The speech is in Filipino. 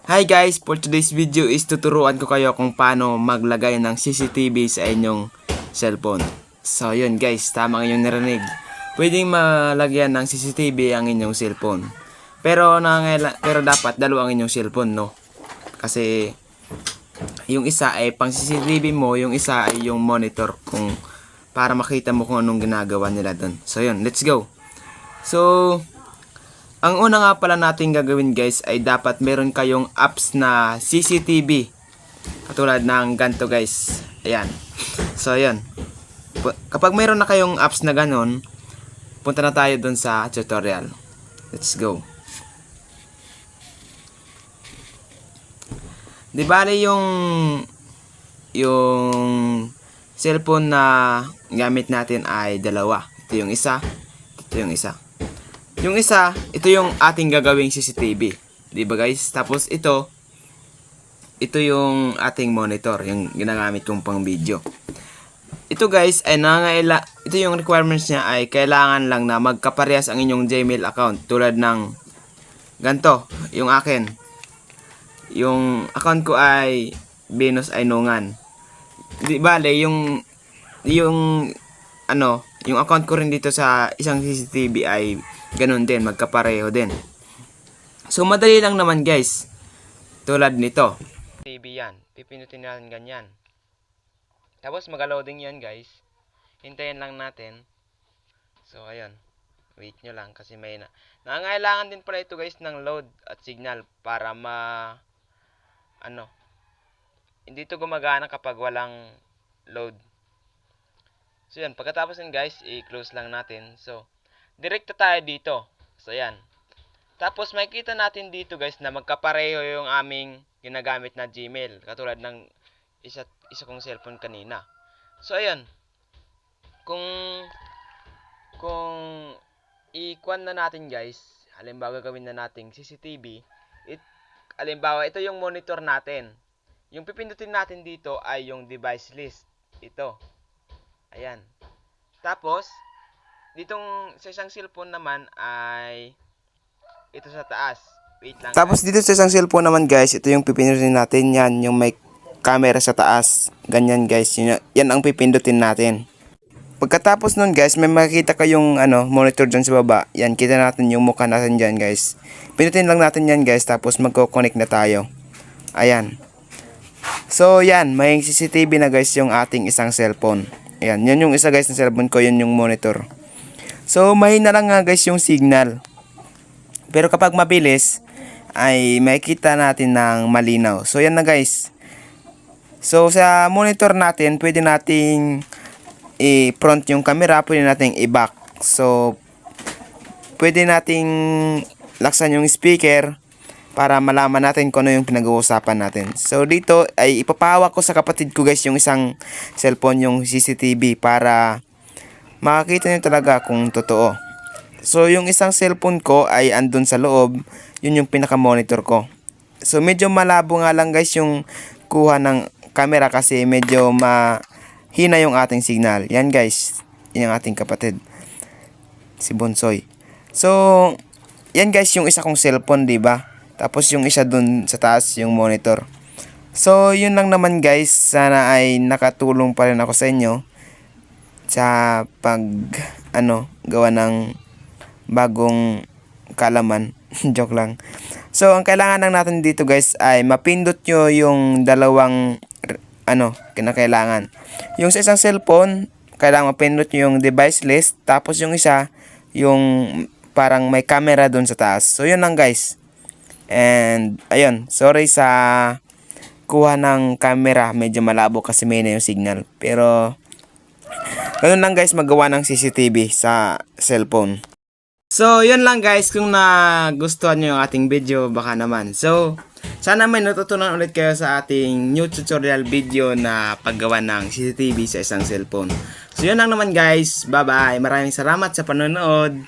Hi guys, for today's video is tuturuan ko kayo kung paano maglagay ng CCTV sa inyong cellphone. So yun guys, tama ang inyong narinig. Pwedeng malagyan ng CCTV ang inyong cellphone. Pero dapat dalawa ang inyong cellphone, no? Kasi yung isa ay pang CCTV mo, yung isa ay yung monitor kung para makita mo kung anong ginagawa nila doon. So yun, let's go. So ang una nga pala natin gagawin guys ay dapat meron kayong apps na CCTV. Katulad ng ganito guys. Ayan. So ayan. Kapag meron na kayong apps na ganon, punta na tayo dun sa tutorial. Let's go. Di bale yung cellphone na gamit natin ay dalawa. Ito yung isa. Ito yung isa. Yung isa, ito yung ating gagawing CCTV. Diba guys? Tapos ito yung ating monitor, yung ginagamit kong pang video. Ito guys, ay ito yung requirements niya ay kailangan lang na magkaparehas ang inyong Gmail account. Tulad ng ganito, yung akin. Yung account ko ay Venus Ainungan. Di bale, yung account ko rin dito sa isang CCTV ay ganun din, magkapareho din. So madali lang naman guys. Tulad nito. TV yan. Pipindutin natin ganyan. Tapos mag-loading yan guys. Hintayin lang natin. So ayun. Wait nyo lang kasi may nangangailangan din pala ito guys ng load at signal para hindi ito gumagana kapag walang load. So yan, pagkatapos yan guys, i-close lang natin. So direkta tayo dito. So yan. Tapos makikita natin dito guys na magkapareho yung aming ginagamit na Gmail. Katulad ng isa kong cellphone kanina. So ayan. Kung i-kuan na natin guys, halimbawa gagawin na nating CCTV, halimbawa ito yung monitor natin. Yung pipindutin natin dito ay yung device list. Ito. Ayan. Tapos ditong sa isang cellphone naman ay ito sa taas. Wait lang. Tapos dito sa isang cellphone naman guys, ito yung pipindutin natin. Yan, yung may camera sa taas. Ganyan guys. Yan ang pipindutin natin. Pagkatapos nun guys, may makikita kayong monitor dyan sa baba. Yan, kita natin yung mukha natin dyan guys. Pindutin lang natin yan guys, tapos magko-connect na tayo. Ayan. So yan, may CCTV na guys yung ating isang cellphone. Ayan, yan yung isa guys ng cellphone ko, yun yung monitor. So, mahina lang nga guys yung signal. Pero kapag mabilis, ay makikita natin ng malinaw. So, yan na guys. So, sa monitor natin, pwede nating i-front yung camera, pwede nating i-back. So, pwede nating laksan yung speaker para malaman natin kung ano yung pinag-uusapan natin. So, dito ay ipapahawak ko sa kapatid ko guys yung isang cellphone, yung CCTV, para makakita nyo talaga kung totoo. So, yung isang cellphone ko ay andun sa loob. Yun yung pinaka-monitor ko. So, medyo malabo nga lang guys yung kuha ng camera kasi medyo mahina yung ating signal. Yan guys. Yan yung ating kapatid. Si Bonsoy. So, yan guys yung isa kong cellphone, diba? Tapos yung isa dun sa taas yung monitor. So, yun lang naman guys. Sana ay nakatulong pa rin ako sa inyo sa gawa ng bagong kalaman. Joke lang. So, ang kailangan lang natin dito guys ay mapindot nyo yung dalawang kinakailangan. Yung sa isang cellphone, kailangan mapindot nyo yung device list. Tapos yung isa, yung parang may camera dun sa taas. So, yun lang guys. And, ayun. Sorry sa kuha ng camera. Medyo malabo kasi may na yung signal. Pero ganun lang guys magawa ng CCTV sa cellphone. So, yun lang guys. Kung nagustuhan nyo yung ating video, baka naman. So, sana may natutunan ulit kayo sa ating new tutorial video na paggawa ng CCTV sa isang cellphone. So, yun lang naman guys. Bye-bye. Maraming salamat sa panonood.